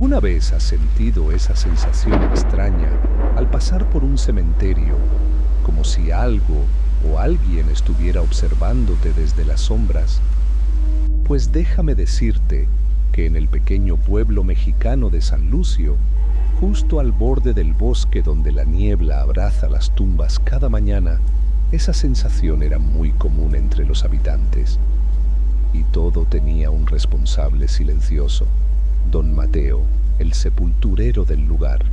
¿Alguna vez has sentido esa sensación extraña al pasar por un cementerio, como si algo o alguien estuviera observándote desde las sombras? Pues déjame decirte que en el pequeño pueblo mexicano de San Lucio, justo al borde del bosque donde la niebla abraza las tumbas cada mañana, esa sensación era muy común entre los habitantes. Y todo tenía un responsable silencioso: don Mateo, el sepulturero del lugar.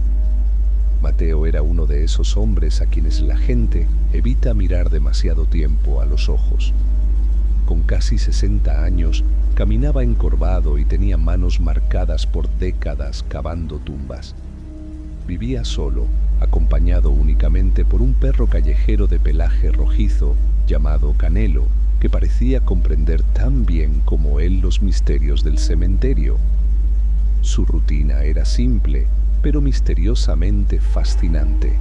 Mateo era uno de esos hombres a quienes la gente evita mirar demasiado tiempo a los ojos. Con casi 60 años, caminaba encorvado y tenía manos marcadas por décadas cavando tumbas. Vivía solo, acompañado únicamente por un perro callejero de pelaje rojizo llamado Canelo, que parecía comprender tan bien como él los misterios del cementerio. Su rutina era simple, pero misteriosamente fascinante.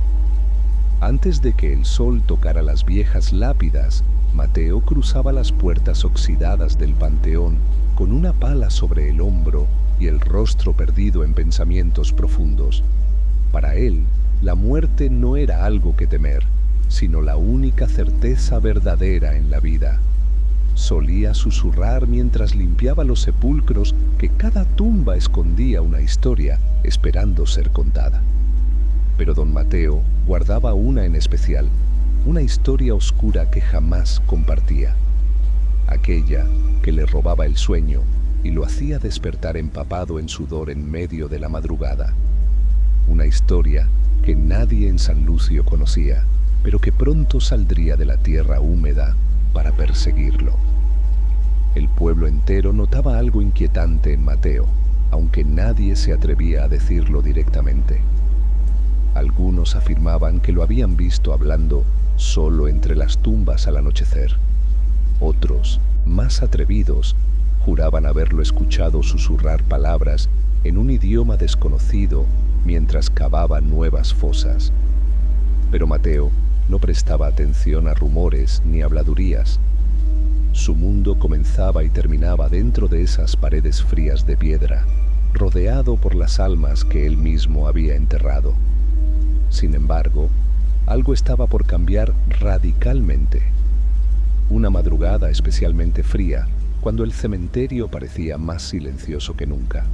Antes de que el sol tocara las viejas lápidas, Mateo cruzaba las puertas oxidadas del panteón con una pala sobre el hombro y el rostro perdido en pensamientos profundos. Para él, la muerte no era algo que temer, sino la única certeza verdadera en la vida. Solía susurrar mientras limpiaba los sepulcros que cada tumba escondía una historia esperando ser contada. Pero don Mateo guardaba una en especial, una historia oscura que jamás compartía. Aquella que le robaba el sueño y lo hacía despertar empapado en sudor en medio de la madrugada. Una historia que nadie en San Lucio conocía, pero que pronto saldría de la tierra húmeda para perseguirlo. El pueblo entero notaba algo inquietante en Mateo, aunque nadie se atrevía a decirlo directamente. Algunos afirmaban que lo habían visto hablando solo entre las tumbas al anochecer. Otros, más atrevidos, juraban haberlo escuchado susurrar palabras en un idioma desconocido mientras cavaba nuevas fosas. Pero Mateo no prestaba atención a rumores ni habladurías. Su mundo comenzaba y terminaba dentro de esas paredes frías de piedra, rodeado por las almas que él mismo había enterrado. Sin embargo, algo estaba por cambiar radicalmente. Una madrugada especialmente fría, cuando el cementerio parecía más silencioso que nunca.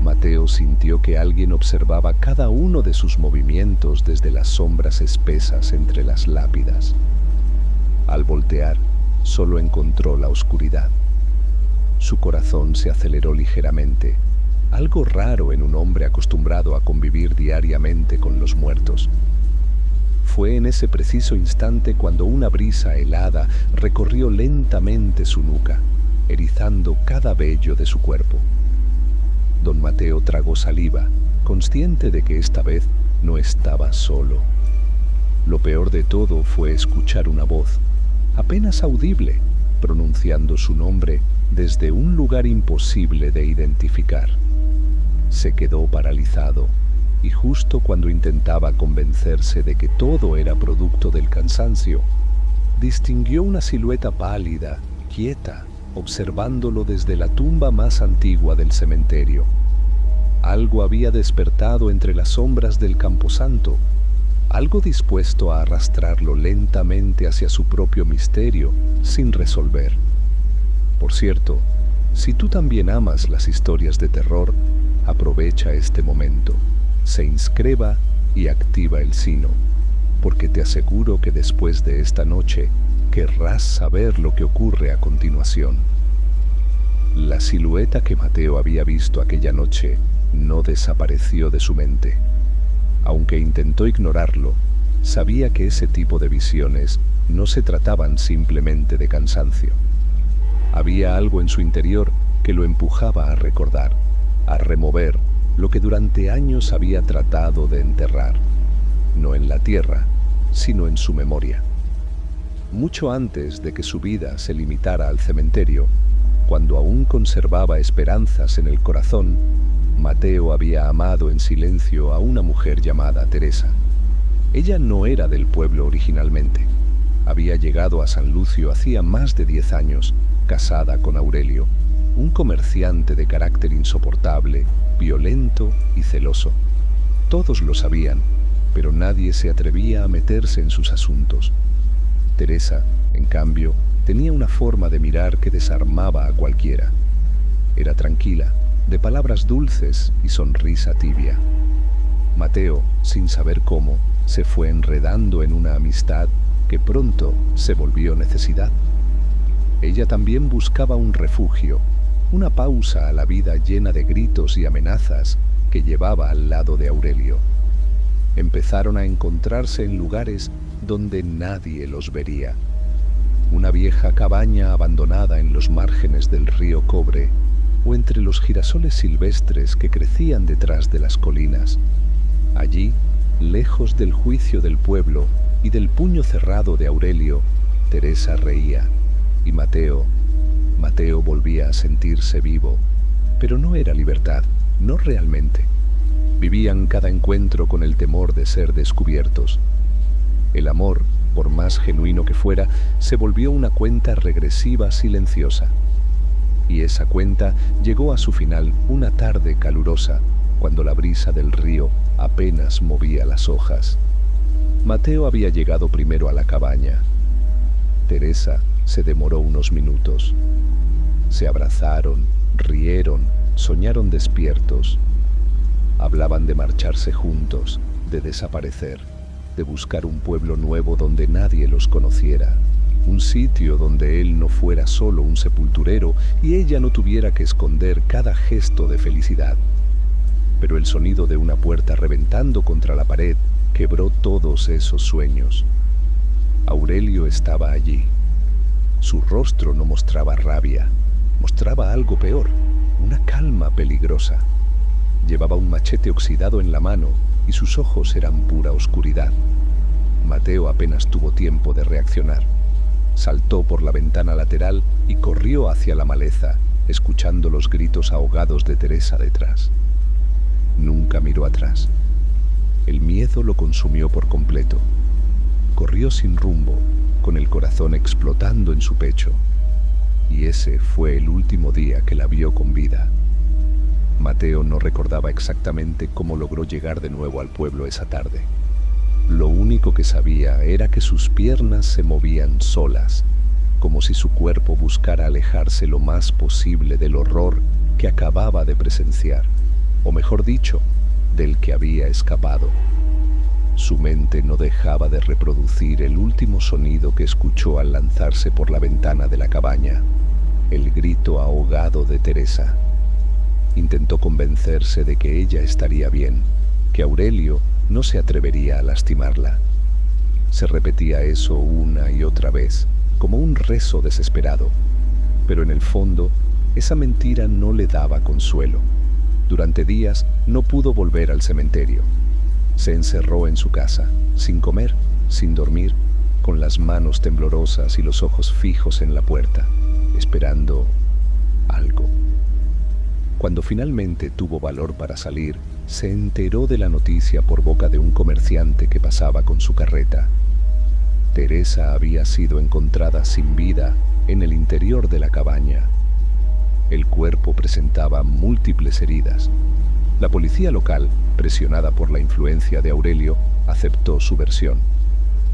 Mateo sintió que alguien observaba cada uno de sus movimientos desde las sombras espesas entre las lápidas. Al voltear, solo encontró la oscuridad. Su corazón se aceleró ligeramente, algo raro en un hombre acostumbrado a convivir diariamente con los muertos. Fue en ese preciso instante cuando una brisa helada recorrió lentamente su nuca, erizando cada vello de su cuerpo. Don Mateo tragó saliva, consciente de que esta vez no estaba solo. Lo peor de todo fue escuchar una voz, apenas audible, pronunciando su nombre desde un lugar imposible de identificar. Se quedó paralizado, y justo cuando intentaba convencerse de que todo era producto del cansancio, distinguió una silueta pálida, quieta, observándolo desde la tumba más antigua del cementerio. Algo había despertado entre las sombras del camposanto, algo dispuesto a arrastrarlo lentamente hacia su propio misterio sin resolver. Por cierto, si tú también amas las historias de terror, aprovecha este momento, se inscriba y activa el sino, porque te aseguro que después de esta noche querrás saber lo que ocurre a continuación. La silueta que Mateo había visto aquella noche no desapareció de su mente. Aunque intentó ignorarlo, sabía que ese tipo de visiones no se trataban simplemente de cansancio. Había algo en su interior que lo empujaba a recordar, a remover lo que durante años había tratado de enterrar, no en la tierra, sino en su memoria. Mucho antes de que su vida se limitara al cementerio, cuando aún conservaba esperanzas en el corazón, Mateo había amado en silencio a una mujer llamada Teresa. Ella no era del pueblo originalmente. Había llegado a San Lucio hacía más de 10 años, casada con Aurelio. un comerciante de carácter insoportable, violento y celoso. Todos lo sabían, pero nadie se atrevía a meterse en sus asuntos. Teresa, en cambio, tenía una forma de mirar que desarmaba a cualquiera. Era tranquila, de palabras dulces y sonrisa tibia. Mateo, sin saber cómo, se fue enredando en una amistad que pronto se volvió necesidad. Ella también buscaba un refugio, una pausa a la vida llena de gritos y amenazas que llevaba al lado de Aurelio. Empezaron a encontrarse en lugares donde nadie los vería. Una vieja cabaña abandonada en los márgenes del río Cobre o entre los girasoles silvestres que crecían detrás de las colinas. Allí, lejos del juicio del pueblo y del puño cerrado de Aurelio, Teresa reía y Mateo volvía a sentirse vivo, pero no era libertad, no realmente. Vivían cada encuentro con el temor de ser descubiertos. El amor, por más genuino que fuera, se volvió una cuenta regresiva silenciosa. Y esa cuenta llegó a su final una tarde calurosa, cuando la brisa del río apenas movía las hojas. Mateo había llegado primero a la cabaña. Teresa se demoró unos minutos. Se abrazaron, rieron, soñaron despiertos. Hablaban de marcharse juntos, de desaparecer, de buscar un pueblo nuevo donde nadie los conociera, un sitio donde él no fuera solo un sepulturero y ella no tuviera que esconder cada gesto de felicidad. Pero el sonido de una puerta reventando contra la pared quebró todos esos sueños. Aurelio estaba allí. Su rostro no mostraba rabia, mostraba algo peor, una calma peligrosa. Llevaba un machete oxidado en la mano y sus ojos eran pura oscuridad. Mateo apenas tuvo tiempo de reaccionar. Saltó por la ventana lateral y corrió hacia la maleza, escuchando los gritos ahogados de Teresa detrás. Nunca miró atrás. El miedo lo consumió por completo. Corrió sin rumbo, con el corazón explotando en su pecho. Y ese fue el último día que la vio con vida. Mateo no recordaba exactamente cómo logró llegar de nuevo al pueblo esa tarde. Lo único que sabía era que sus piernas se movían solas, como si su cuerpo buscara alejarse lo más posible del horror que acababa de presenciar, o mejor dicho, del que había escapado. Su mente no dejaba de reproducir el último sonido que escuchó al lanzarse por la ventana de la cabaña, el grito ahogado de Teresa. Intentó convencerse de que ella estaría bien, que Aurelio no se atrevería a lastimarla. Se repetía eso una y otra vez, como un rezo desesperado, pero en el fondo, esa mentira no le daba consuelo. Durante días no pudo volver al cementerio. Se encerró en su casa, sin comer, sin dormir, con las manos temblorosas y los ojos fijos en la puerta, esperando algo. Cuando finalmente tuvo valor para salir, se enteró de la noticia por boca de un comerciante que pasaba con su carreta. Teresa había sido encontrada sin vida en el interior de la cabaña. El cuerpo presentaba múltiples heridas. La policía local, presionada por la influencia de Aurelio, aceptó su versión,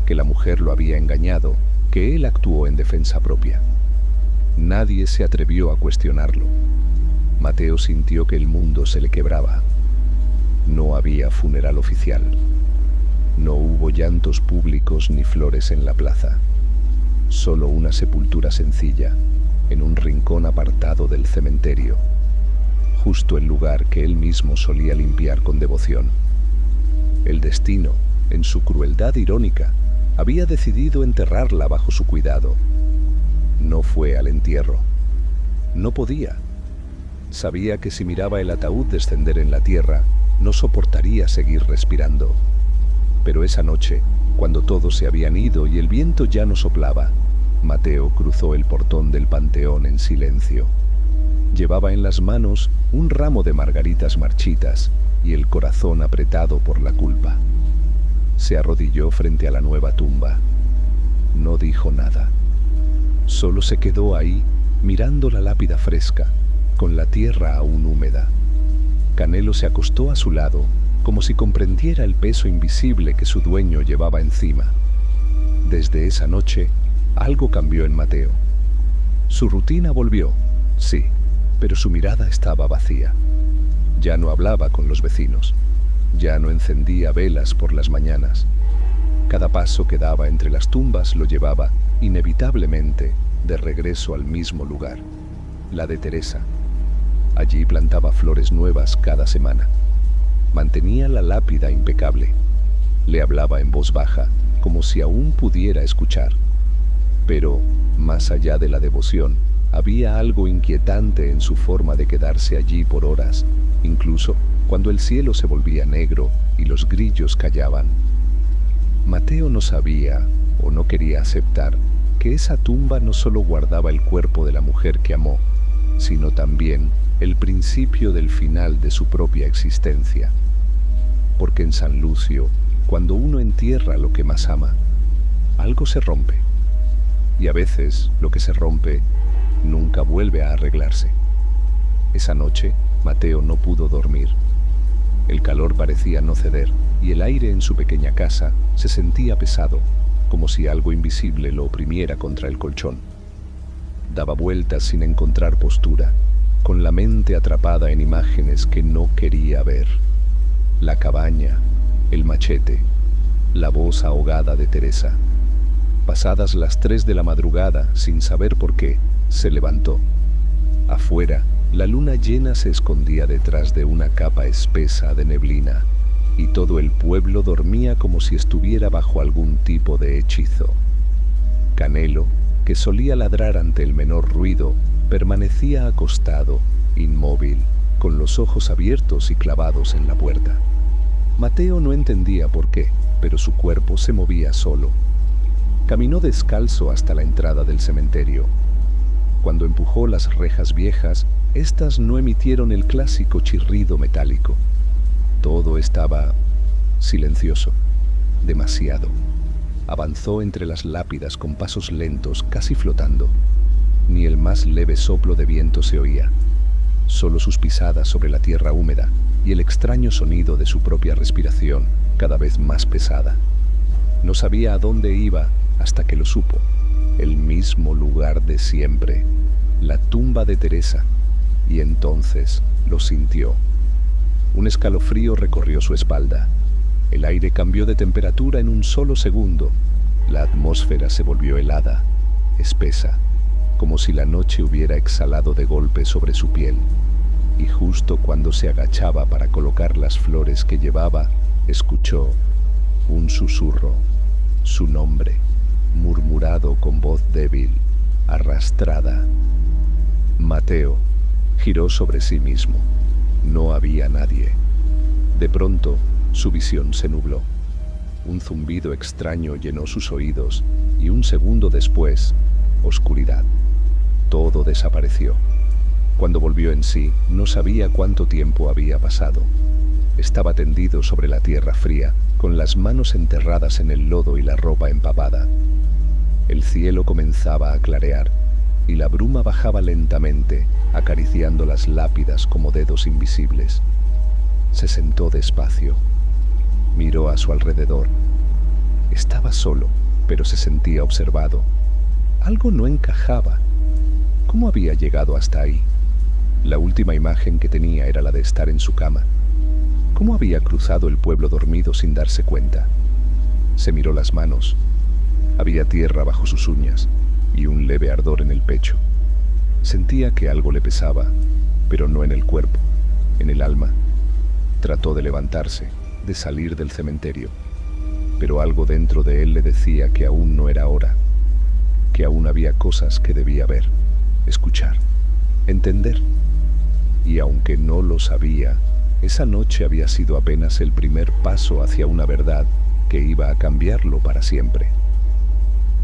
que la mujer lo había engañado, que él actuó en defensa propia. Nadie se atrevió a cuestionarlo. Mateo sintió que el mundo se le quebraba. No había funeral oficial. No hubo llantos públicos ni flores en la plaza. Solo una sepultura sencilla, en un rincón apartado del cementerio, justo el lugar que él mismo solía limpiar con devoción. El destino, en su crueldad irónica, había decidido enterrarla bajo su cuidado. No fue al entierro. No podía. Sabía que si miraba el ataúd descender en la tierra, no soportaría seguir respirando. Pero esa noche, cuando todos se habían ido y el viento ya no soplaba, Mateo cruzó el portón del panteón en silencio. Llevaba en las manos un ramo de margaritas marchitas y el corazón apretado por la culpa. Se arrodilló frente a la nueva tumba. No dijo nada. Solo se quedó ahí, mirando la lápida fresca, con la tierra aún húmeda. Canelo se acostó a su lado, como si comprendiera el peso invisible que su dueño llevaba encima. Desde esa noche, algo cambió en Mateo. Su rutina volvió, sí, pero su mirada estaba vacía. Ya no hablaba con los vecinos, ya no encendía velas por las mañanas. Cada paso que daba entre las tumbas lo llevaba, inevitablemente, de regreso al mismo lugar, la de Teresa. Allí plantaba flores nuevas cada semana. Mantenía la lápida impecable. Le hablaba en voz baja, como si aún pudiera escuchar. Pero, más allá de la devoción, había algo inquietante en su forma de quedarse allí por horas, incluso cuando el cielo se volvía negro y los grillos callaban. Mateo no sabía, o no quería aceptar, que esa tumba no solo guardaba el cuerpo de la mujer que amó, sino también el principio del final de su propia existencia. Porque en San Lucio, cuando uno entierra lo que más ama, algo se rompe. Y a veces lo que se rompe nunca vuelve a arreglarse. Esa noche, Mateo no pudo dormir. El calor parecía no ceder y el aire en su pequeña casa se sentía pesado, como si algo invisible lo oprimiera contra el colchón. Daba vueltas sin encontrar postura, con la mente atrapada en imágenes que no quería ver. La cabaña, el machete, la voz ahogada de Teresa. Pasadas las 3 de la madrugada, sin saber por qué, se levantó. Afuera, la luna llena se escondía detrás de una capa espesa de neblina, y todo el pueblo dormía como si estuviera bajo algún tipo de hechizo. Canelo, que solía ladrar ante el menor ruido, permanecía acostado, inmóvil, con los ojos abiertos y clavados en la puerta. Mateo no entendía por qué, pero su cuerpo se movía solo. Caminó descalzo hasta la entrada del cementerio. Cuando empujó las rejas viejas, éstas no emitieron el clásico chirrido metálico. Todo estaba silencioso, demasiado. Avanzó entre las lápidas con pasos lentos, casi flotando. Ni el más leve soplo de viento se oía, solo sus pisadas sobre la tierra húmeda y el extraño sonido de su propia respiración, cada vez más pesada. No sabía a dónde iba hasta que lo supo. El mismo lugar de siempre, la tumba de Teresa, y entonces lo sintió. Un escalofrío recorrió su espalda. El aire cambió de temperatura en un solo segundo. La atmósfera se volvió helada, espesa, como si la noche hubiera exhalado de golpe sobre su piel. Y justo cuando se agachaba para colocar las flores que llevaba, escuchó un susurro, su nombre, murmurado con voz débil, arrastrada. Mateo giró sobre sí mismo. No había nadie. De pronto, su visión se nubló. Un zumbido extraño llenó sus oídos y un segundo después, oscuridad. Todo desapareció. Cuando volvió en sí, no sabía cuánto tiempo había pasado. Estaba tendido sobre la tierra fría, con las manos enterradas en el lodo y la ropa empapada. El cielo comenzaba a clarear y la bruma bajaba lentamente, acariciando las lápidas como dedos invisibles. Se sentó despacio. Miró a su alrededor. Estaba solo, pero se sentía observado. Algo no encajaba. ¿Cómo había llegado hasta ahí? La última imagen que tenía era la de estar en su cama. ¿Cómo había cruzado el pueblo dormido sin darse cuenta? Se miró las manos. Había tierra bajo sus uñas y un leve ardor en el pecho. Sentía que algo le pesaba, pero no en el cuerpo, en el alma. Trató de levantarse, de salir del cementerio, pero algo dentro de él le decía que aún no era hora, que aún había cosas que debía ver, escuchar, entender. Y aunque no lo sabía, esa noche había sido apenas el primer paso hacia una verdad que iba a cambiarlo para siempre.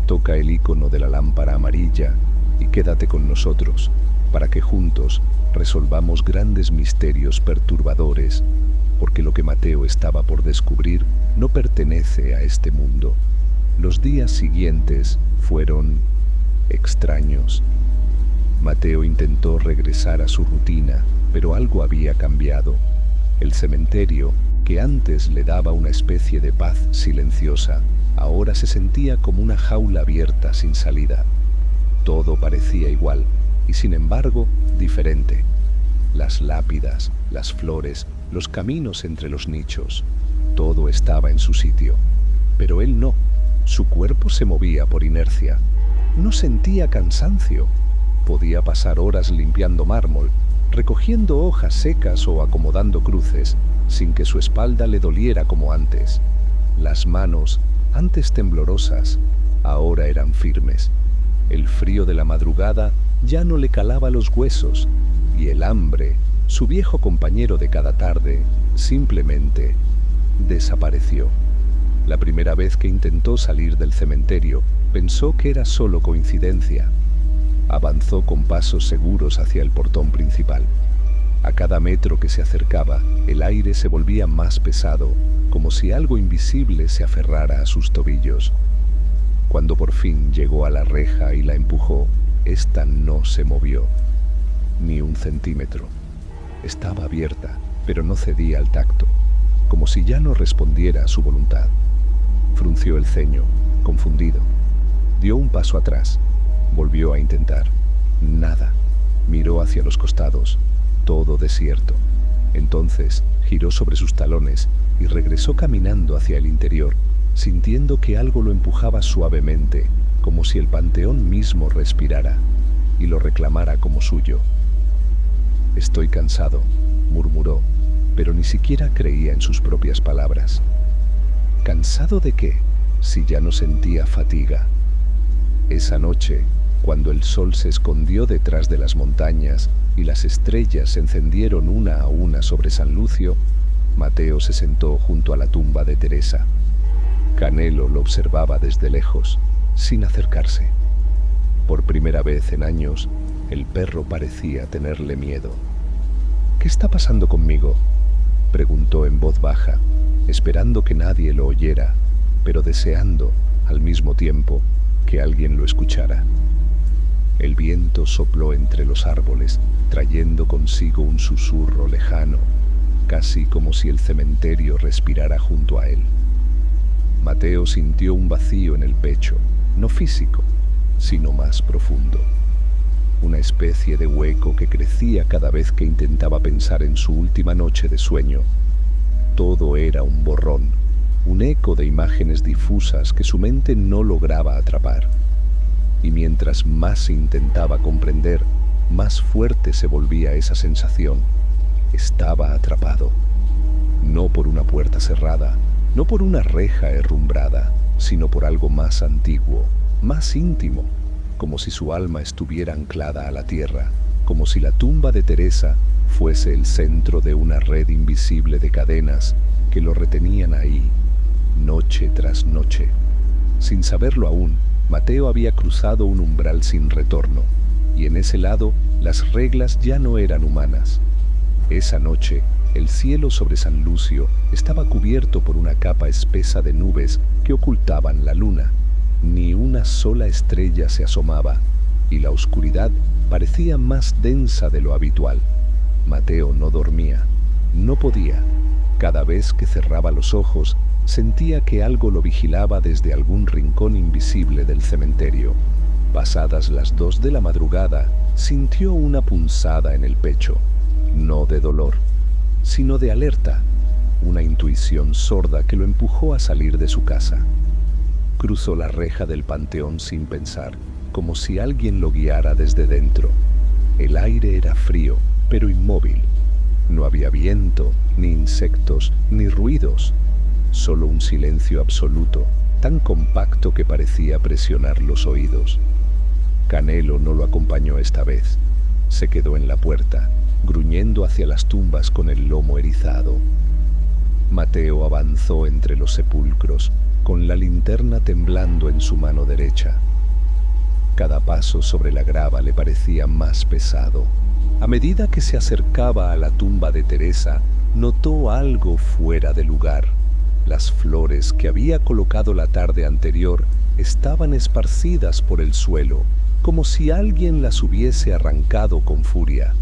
Toca el icono de la lámpara amarilla y quédate con nosotros para que juntos resolvamos grandes misterios perturbadores, porque lo que Mateo estaba por descubrir no pertenece a este mundo. Los días siguientes fueron extraños. Mateo intentó regresar a su rutina, pero algo había cambiado. El cementerio, que antes le daba una especie de paz silenciosa, ahora se sentía como una jaula abierta sin salida. Todo parecía igual, y sin embargo, diferente. Las lápidas, las flores, los caminos entre los nichos, todo estaba en su sitio. Pero él no. Su cuerpo se movía por inercia. No sentía cansancio. Podía pasar horas limpiando mármol, recogiendo hojas secas o acomodando cruces, sin que su espalda le doliera como antes. Las manos, antes temblorosas, ahora eran firmes. El frío de la madrugada ya no le calaba los huesos, y el hambre, su viejo compañero de cada tarde, simplemente desapareció. La primera vez que intentó salir del cementerio, pensó que era solo coincidencia. Avanzó con pasos seguros hacia el portón principal. A cada metro que se acercaba, el aire se volvía más pesado, como si algo invisible se aferrara a sus tobillos. Cuando por fin llegó a la reja y la empujó, ésta no se movió, ni un centímetro. Estaba abierta, pero no cedía al tacto, como si ya no respondiera a su voluntad. Frunció el ceño, confundido. Dio un paso atrás. Volvió a intentar. Nada. Miró hacia los costados. Todo desierto. Entonces giró sobre sus talones y regresó caminando hacia el interior, sintiendo que algo lo empujaba suavemente, como si el panteón mismo respirara y lo reclamara como suyo. «Estoy cansado», murmuró, pero ni siquiera creía en sus propias palabras. ¿Cansado de qué, si ya no sentía fatiga? Esa noche, cuando el sol se escondió detrás de las montañas y las estrellas se encendieron una a una sobre San Lucio, Mateo se sentó junto a la tumba de Teresa. Canelo lo observaba desde lejos, sin acercarse. Por primera vez en años, el perro parecía tenerle miedo. «¿Qué está pasando conmigo?», preguntó en voz baja, esperando que nadie lo oyera, pero deseando, al mismo tiempo, que alguien lo escuchara. El viento sopló entre los árboles, trayendo consigo un susurro lejano, casi como si el cementerio respirara junto a él. Mateo sintió un vacío en el pecho, no físico, sino más profundo. Una especie de hueco que crecía cada vez que intentaba pensar en su última noche de sueño. Todo era un borrón, un eco de imágenes difusas que su mente no lograba atrapar. Y mientras más intentaba comprender, más fuerte se volvía esa sensación. Estaba atrapado. No por una puerta cerrada, no por una reja herrumbrada, sino por algo más antiguo, más íntimo, como si su alma estuviera anclada a la tierra, como si la tumba de Teresa fuese el centro de una red invisible de cadenas que lo retenían ahí, noche tras noche. Sin saberlo aún, Mateo había cruzado un umbral sin retorno, y en ese lado las reglas ya no eran humanas. Esa noche, el cielo sobre San Lucio estaba cubierto por una capa espesa de nubes que ocultaban la luna. Ni una sola estrella se asomaba, y la oscuridad parecía más densa de lo habitual. Mateo no dormía, no podía. Cada vez que cerraba los ojos, sentía que algo lo vigilaba desde algún rincón invisible del cementerio. Pasadas las 2 de la madrugada, sintió una punzada en el pecho, no de dolor, sino de alerta, una intuición sorda que lo empujó a salir de su casa. Cruzó la reja del panteón sin pensar, como si alguien lo guiara desde dentro. El aire era frío, pero inmóvil. No había viento, ni insectos, ni ruidos. Solo un silencio absoluto, tan compacto que parecía presionar los oídos. Canelo no lo acompañó esta vez. Se quedó en la puerta, gruñendo hacia las tumbas con el lomo erizado. Mateo avanzó entre los sepulcros, con la linterna temblando en su mano derecha. Cada paso sobre la grava le parecía más pesado. A medida que se acercaba a la tumba de Teresa, notó algo fuera de lugar. Las flores que había colocado la tarde anterior estaban esparcidas por el suelo, como si alguien las hubiese arrancado con furia.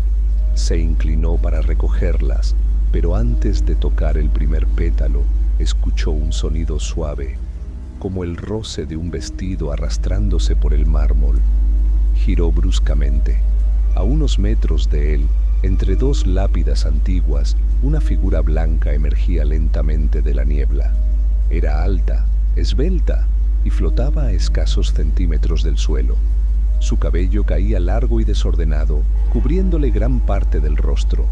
Se inclinó para recogerlas, pero antes de tocar el primer pétalo, escuchó un sonido suave, como el roce de un vestido arrastrándose por el mármol. Giró bruscamente. A unos metros de él, entre dos lápidas antiguas, una figura blanca emergía lentamente de la niebla. Era alta, esbelta, y flotaba a escasos centímetros del suelo. Su cabello caía largo y desordenado, cubriéndole gran parte del rostro.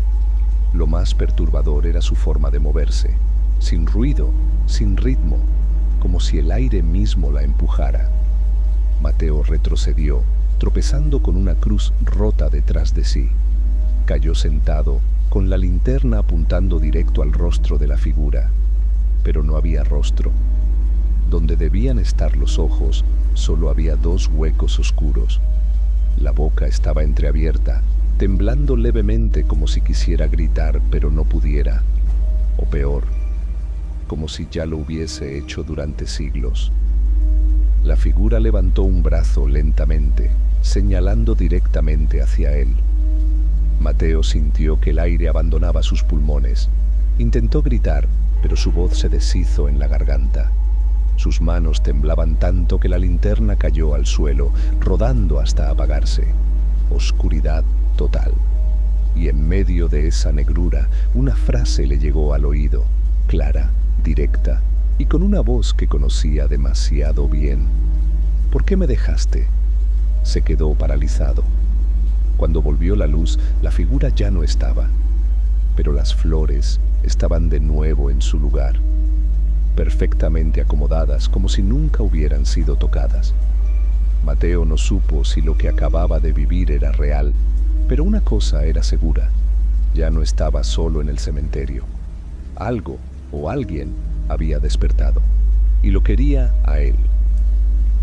Lo más perturbador era su forma de moverse, sin ruido, sin ritmo, como si el aire mismo la empujara. Mateo retrocedió, tropezando con una cruz rota detrás de sí. Cayó sentado, con la linterna apuntando directo al rostro de la figura. Pero no había rostro. Donde debían estar los ojos, solo había dos huecos oscuros. La boca estaba entreabierta, temblando levemente como si quisiera gritar, pero no pudiera. O peor, como si ya lo hubiese hecho durante siglos. La figura levantó un brazo lentamente, señalando directamente hacia él. Mateo sintió que el aire abandonaba sus pulmones. Intentó gritar, pero su voz se deshizo en la garganta. Sus manos temblaban tanto que la linterna cayó al suelo, rodando hasta apagarse. Oscuridad total. Y en medio de esa negrura, una frase le llegó al oído, clara, directa, y con una voz que conocía demasiado bien. ¿Por qué me dejaste? Se quedó paralizado. Cuando volvió la luz, la figura ya no estaba, pero las flores estaban de nuevo en su lugar, perfectamente acomodadas, como si nunca hubieran sido tocadas. Mateo no supo si lo que acababa de vivir era real, pero una cosa era segura: ya no estaba solo en el cementerio. Algo o alguien había despertado, y lo quería a él.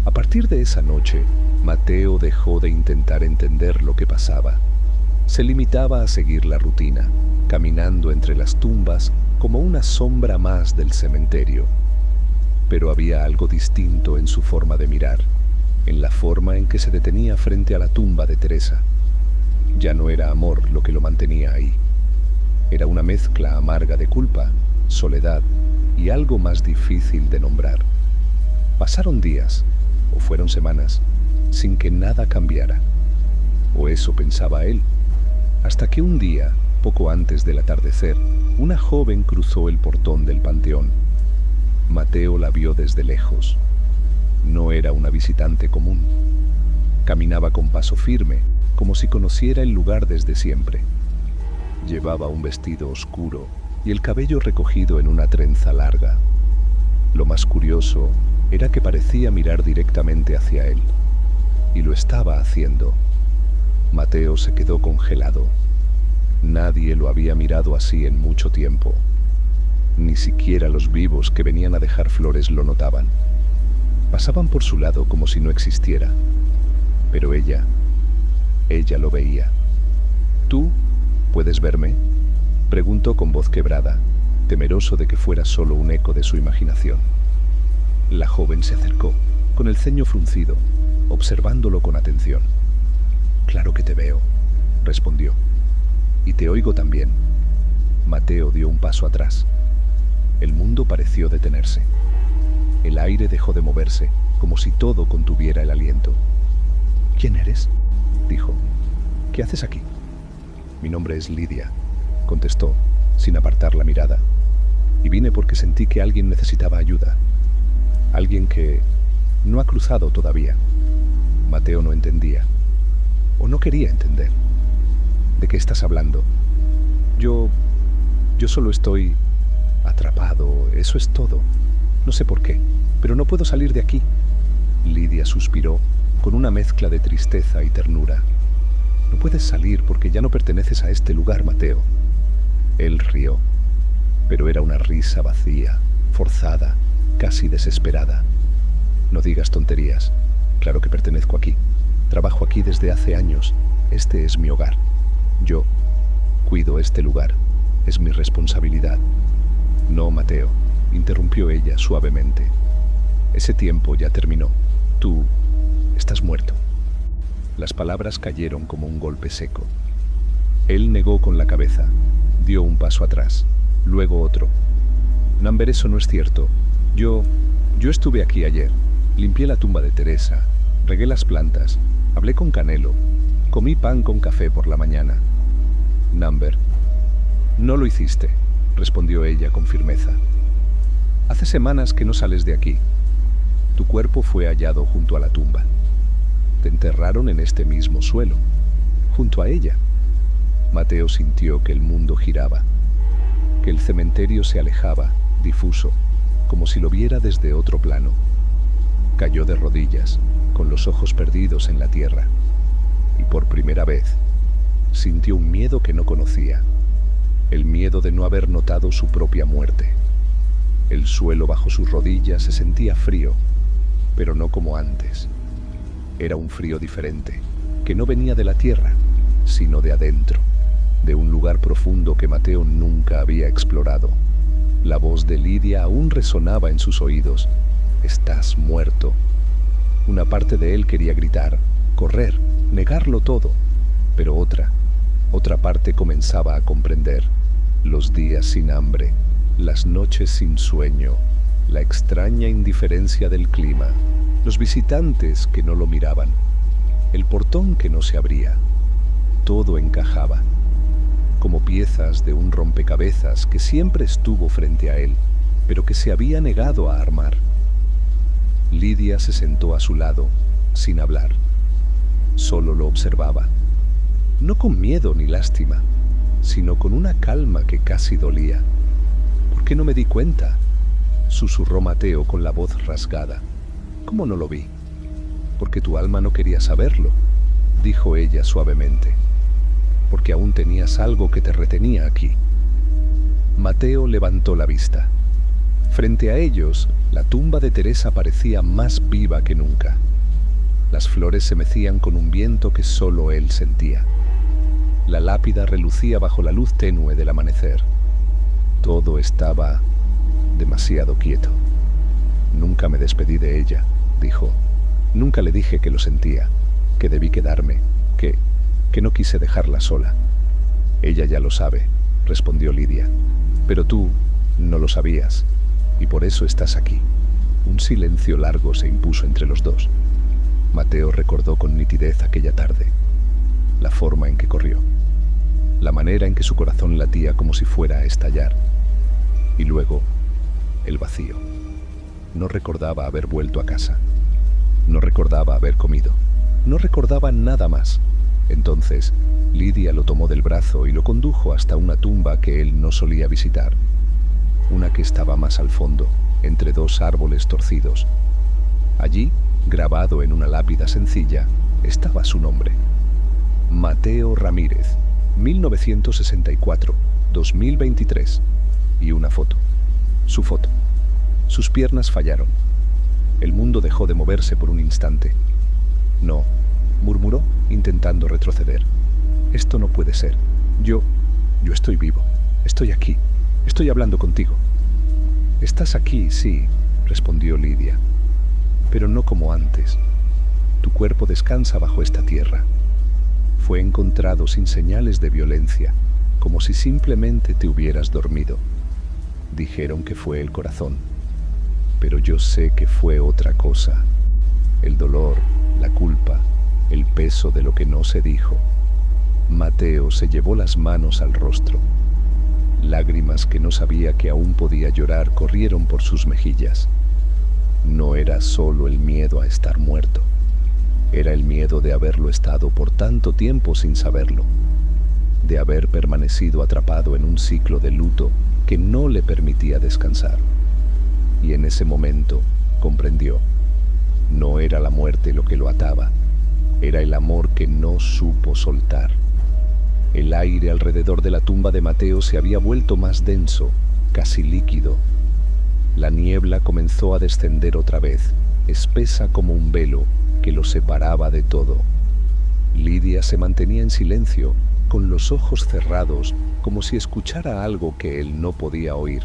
A partir de esa noche, Mateo dejó de intentar entender lo que pasaba. Se limitaba a seguir la rutina, caminando entre las tumbas como una sombra más del cementerio. Pero había algo distinto en su forma de mirar, en la forma en que se detenía frente a la tumba de Teresa. Ya no era amor lo que lo mantenía ahí. Era una mezcla amarga de culpa, soledad y algo más difícil de nombrar. Pasaron días, o fueron semanas, sin que nada cambiara. O eso pensaba él, hasta que un día, poco antes del atardecer, una joven cruzó el portón del panteón. Mateo la vio desde lejos. No era una visitante común. Caminaba con paso firme, como si conociera el lugar desde siempre. Llevaba un vestido oscuro y el cabello recogido en una trenza larga. Lo más curioso era que parecía mirar directamente hacia él. Y lo estaba haciendo. Mateo se quedó congelado. Nadie lo había mirado así en mucho tiempo. Ni siquiera los vivos que venían a dejar flores lo notaban. Pasaban por su lado como si no existiera. Pero ella lo veía. ¿Tú puedes verme?, preguntó con voz quebrada, temeroso de que fuera solo un eco de su imaginación. La joven se acercó, con el ceño fruncido, observándolo con atención. «Claro que te veo», respondió. «Y te oigo también». Mateo dio un paso atrás. El mundo pareció detenerse. El aire dejó de moverse, como si todo contuviera el aliento. «¿Quién eres?», dijo. «¿Qué haces aquí?». «Mi nombre es Lidia», contestó, sin apartar la mirada. «Y vine porque sentí que alguien necesitaba ayuda. Alguien que no ha cruzado todavía». Mateo no entendía, o no quería entender. «¿De qué estás hablando?». Yo solo estoy atrapado, eso es todo. No sé por qué, pero no puedo salir de aquí». Lidia suspiró, con una mezcla de tristeza y ternura. «No puedes salir porque ya no perteneces a este lugar, Mateo». Él rió, pero era una risa vacía, forzada, casi desesperada. «No digas tonterías. Claro que pertenezco aquí. Trabajo aquí desde hace años. Este es mi hogar. Yo cuido este lugar. Es mi responsabilidad». «No, Mateo», interrumpió ella suavemente. «Ese tiempo ya terminó. Tú estás muerto». Las palabras cayeron como un golpe seco. Él negó con la cabeza, dio un paso atrás, luego otro. Number, eso no es cierto. Yo estuve aquí ayer, limpié la tumba de Teresa, regué las plantas, hablé con Canelo, comí pan con café por la mañana. Number, no lo hiciste, respondió ella con firmeza. Hace semanas que no sales de aquí. Tu cuerpo fue hallado junto a la tumba. Te enterraron en este mismo suelo, junto a ella. Mateo sintió que el mundo giraba, que el cementerio se alejaba, difuso, como si lo viera desde otro plano. Cayó de rodillas, con los ojos perdidos en la tierra, y por primera vez sintió un miedo que no conocía, el miedo de no haber notado su propia muerte. El suelo bajo sus rodillas se sentía frío, pero no como antes. Era un frío diferente, que no venía de la tierra, sino de adentro, de un lugar profundo que Mateo nunca había explorado. La voz de Lidia aún resonaba en sus oídos. «Estás muerto». Una parte de él quería gritar, correr, negarlo todo, pero otra parte comenzaba a comprender. Los días sin hambre, las noches sin sueño, la extraña indiferencia del clima, los visitantes que no lo miraban, el portón que no se abría. Todo encajaba, como piezas de un rompecabezas que siempre estuvo frente a él, pero que se había negado a armar. Lidia se sentó a su lado, sin hablar. Solo lo observaba, no con miedo ni lástima, sino con una calma que casi dolía. «¿Por qué no me di cuenta?», susurró Mateo con la voz rasgada. «¿Cómo no lo vi?». «Porque tu alma no quería saberlo», dijo ella suavemente. «Porque aún tenías algo que te retenía aquí». Mateo levantó la vista. Frente a ellos, la tumba de Teresa parecía más viva que nunca. Las flores se mecían con un viento que solo él sentía. La lápida relucía bajo la luz tenue del amanecer. Todo estaba demasiado quieto. «Nunca me despedí de ella», dijo. «Nunca le dije que lo sentía, que debí quedarme, que no quise dejarla sola». «Ella ya lo sabe», respondió Lidia. «Pero tú no lo sabías, y por eso estás aquí». Un silencio largo se impuso entre los dos. Mateo recordó con nitidez aquella tarde, la forma en que corrió, la manera en que su corazón latía como si fuera a estallar, y luego el vacío. No recordaba haber vuelto a casa, no recordaba haber comido, no recordaba nada más. Entonces, Lidia lo tomó del brazo y lo condujo hasta una tumba que él no solía visitar, una que estaba más al fondo, entre dos árboles torcidos. Allí, grabado en una lápida sencilla, estaba su nombre: Mateo Ramírez, 1964-2023, y una foto, su foto. Sus piernas fallaron. El mundo dejó de moverse por un instante. «No», murmuró, intentando retroceder. «Esto no puede ser. Yo estoy vivo. Estoy aquí. Estoy hablando contigo». «Estás aquí, sí», respondió Lidia. «Pero no como antes. Tu cuerpo descansa bajo esta tierra. Fue encontrado sin señales de violencia, como si simplemente te hubieras dormido. Dijeron que fue el corazón, pero yo sé que fue otra cosa. El dolor, la culpa, el peso de lo que no se dijo». Mateo se llevó las manos al rostro. Lágrimas que no sabía que aún podía llorar corrieron por sus mejillas. No era solo el miedo a estar muerto. Era el miedo de haberlo estado por tanto tiempo sin saberlo, de haber permanecido atrapado en un ciclo de luto que no le permitía descansar. Y en ese momento comprendió. No era la muerte lo que lo ataba, era el amor que no supo soltar. El aire alrededor de la tumba de Mateo se había vuelto más denso, casi líquido. La niebla comenzó a descender otra vez, espesa como un velo que lo separaba de todo. Lidia se mantenía en silencio, con los ojos cerrados, como si escuchara algo que él no podía oír.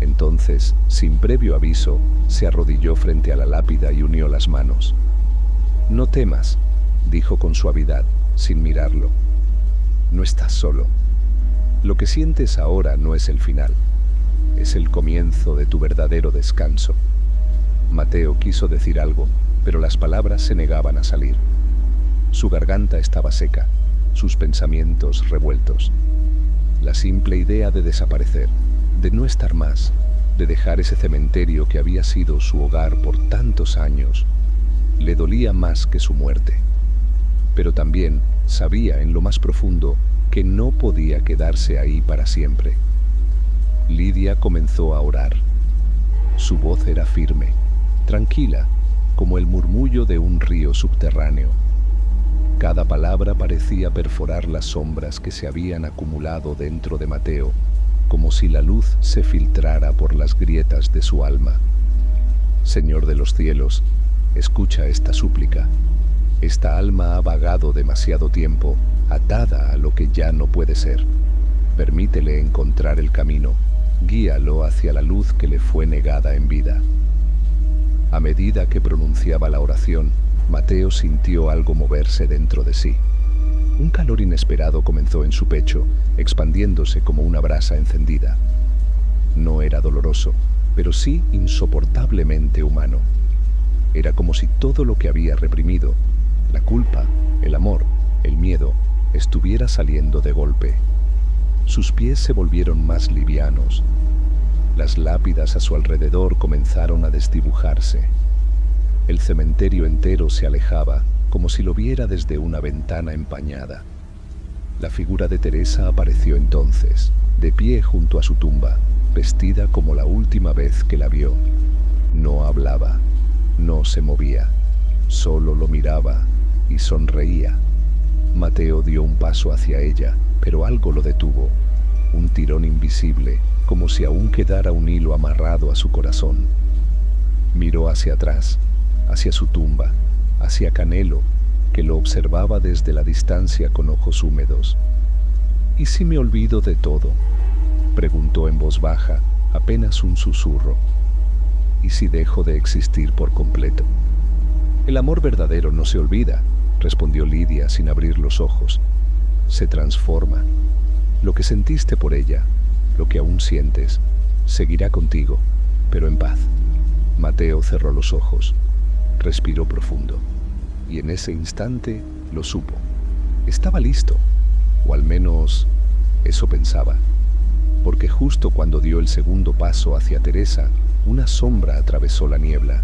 Entonces, sin previo aviso, se arrodilló frente a la lápida y unió las manos. «No temas», dijo con suavidad, sin mirarlo. No estás solo. Lo que sientes ahora no es el final, es el comienzo de tu verdadero descanso. Mateo quiso decir algo, pero las palabras se negaban a salir. Su garganta estaba seca, sus pensamientos revueltos. La simple idea de desaparecer, de no estar más, de dejar ese cementerio que había sido su hogar por tantos años, le dolía más que su muerte. Pero también sabía en lo más profundo que no podía quedarse ahí para siempre. Lidia comenzó a orar. Su voz era firme, tranquila, como el murmullo de un río subterráneo. Cada palabra parecía perforar las sombras que se habían acumulado dentro de Mateo, como si la luz se filtrara por las grietas de su alma. Señor de los cielos, escucha esta súplica. Esta alma ha vagado demasiado tiempo, atada a lo que ya no puede ser. Permítele encontrar el camino, guíalo hacia la luz que le fue negada en vida. A medida que pronunciaba la oración, Mateo sintió algo moverse dentro de sí. Un calor inesperado comenzó en su pecho, expandiéndose como una brasa encendida. No era doloroso, pero sí insoportablemente humano. Era como si todo lo que había reprimido, la culpa, el amor, el miedo, estuviera saliendo de golpe. Sus pies se volvieron más livianos. Las lápidas a su alrededor comenzaron a desdibujarse. El cementerio entero se alejaba, como si lo viera desde una ventana empañada. La figura de Teresa apareció entonces, de pie junto a su tumba, vestida como la última vez que la vio. No hablaba, no se movía, solo lo miraba y sonreía. Mateo dio un paso hacia ella, pero algo lo detuvo, un tirón invisible, como si aún quedara un hilo amarrado a su corazón. Miró hacia atrás, hacia su tumba, hacia Canelo, que lo observaba desde la distancia con ojos húmedos. ¿Y si me olvido de todo?, preguntó en voz baja, apenas un susurro. ¿Y si dejo de existir por completo? El amor verdadero no se olvida, respondió Lidia sin abrir los ojos. Se transforma. Lo que sentiste por ella, lo que aún sientes, seguirá contigo, pero en paz. Mateo cerró los ojos, respiró profundo, y en ese instante lo supo. Estaba listo, o al menos eso pensaba, porque justo cuando dio el segundo paso hacia Teresa, una sombra atravesó la niebla.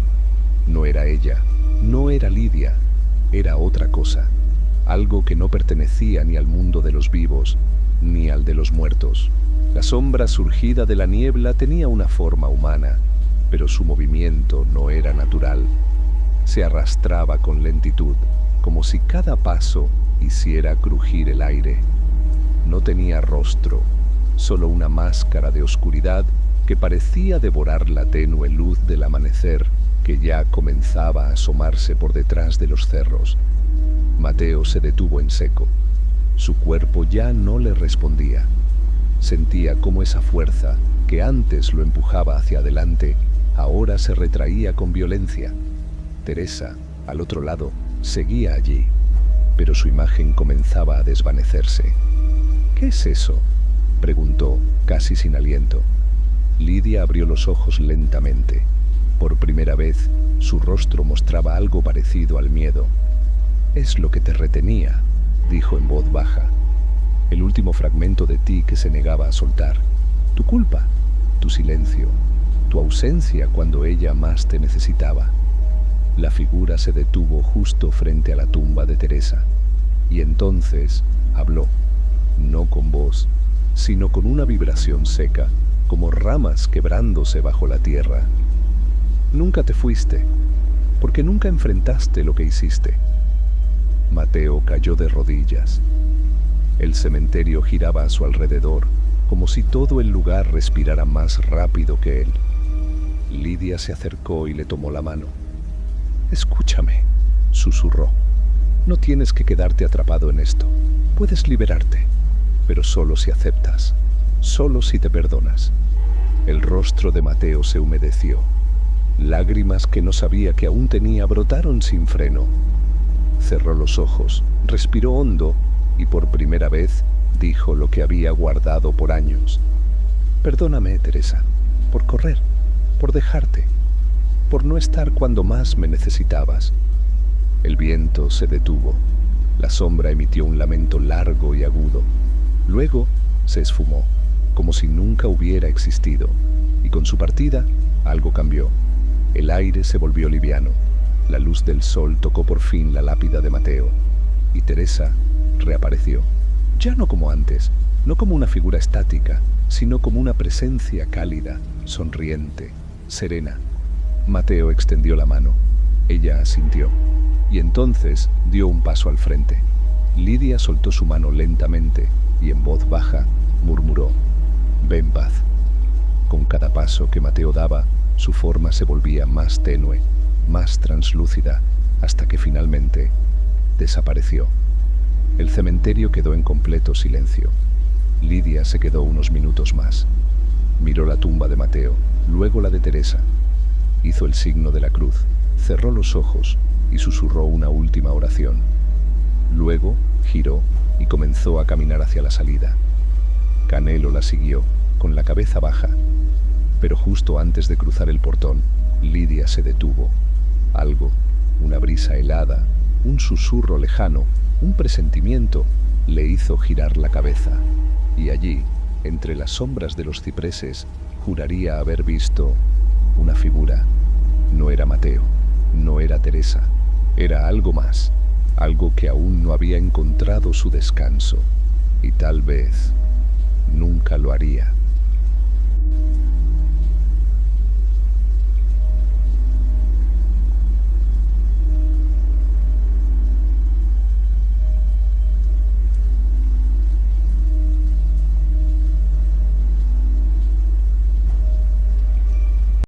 No era ella, no era Lidia, era otra cosa, algo que no pertenecía ni al mundo de los vivos, ni al de los muertos. La sombra surgida de la niebla tenía una forma humana, pero su movimiento no era natural. Se arrastraba con lentitud, como si cada paso hiciera crujir el aire. No tenía rostro, solo una máscara de oscuridad que parecía devorar la tenue luz del amanecer que ya comenzaba a asomarse por detrás de los cerros. Mateo se detuvo en seco. Su cuerpo ya no le respondía. Sentía cómo esa fuerza, que antes lo empujaba hacia adelante, ahora se retraía con violencia. Teresa, al otro lado, seguía allí, pero su imagen comenzaba a desvanecerse. ¿Qué es eso?, preguntó, casi sin aliento. Lidia abrió los ojos lentamente. Por primera vez, su rostro mostraba algo parecido al miedo. «Es lo que te retenía», dijo en voz baja. «El último fragmento de ti que se negaba a soltar. Tu culpa, tu silencio, tu ausencia cuando ella más te necesitaba». La figura se detuvo justo frente a la tumba de Teresa. Y entonces habló, no con voz, sino con una vibración seca, como ramas quebrándose bajo la tierra. «Nunca te fuiste, porque nunca enfrentaste lo que hiciste». Mateo cayó de rodillas. El cementerio giraba a su alrededor, como si todo el lugar respirara más rápido que él. Lidia se acercó y le tomó la mano. «Escúchame», susurró. «No tienes que quedarte atrapado en esto. Puedes liberarte, pero solo si aceptas, solo si te perdonas». El rostro de Mateo se humedeció. Lágrimas que no sabía que aún tenía brotaron sin freno. Cerró los ojos, respiró hondo y por primera vez dijo lo que había guardado por años. Perdóname, Teresa, por correr, por dejarte, por no estar cuando más me necesitabas. El viento se detuvo. La sombra emitió un lamento largo y agudo. Luego se esfumó, como si nunca hubiera existido, y con su partida algo cambió. El aire se volvió liviano. La luz del sol tocó por fin la lápida de Mateo, y Teresa reapareció. Ya no como antes, no como una figura estática, sino como una presencia cálida, sonriente, serena. Mateo extendió la mano. Ella asintió, y entonces dio un paso al frente. Lidia soltó su mano lentamente y en voz baja murmuró: «Ven, paz». Con cada paso que Mateo daba, su forma se volvía más tenue, más translúcida, hasta que finalmente desapareció. El cementerio quedó en completo silencio. Lidia se quedó unos minutos más. Miró la tumba de Mateo, luego la de Teresa. Hizo el signo de la cruz, cerró los ojos y susurró una última oración. Luego giró y comenzó a caminar hacia la salida. Canelo la siguió, con la cabeza baja, pero justo antes de cruzar el portón, Lidia se detuvo. Algo, una brisa helada, un susurro lejano, un presentimiento, le hizo girar la cabeza. Y allí, entre las sombras de los cipreses, juraría haber visto una figura. No era Mateo, no era Teresa, era algo más, algo que aún no había encontrado su descanso, y tal vez nunca lo haría.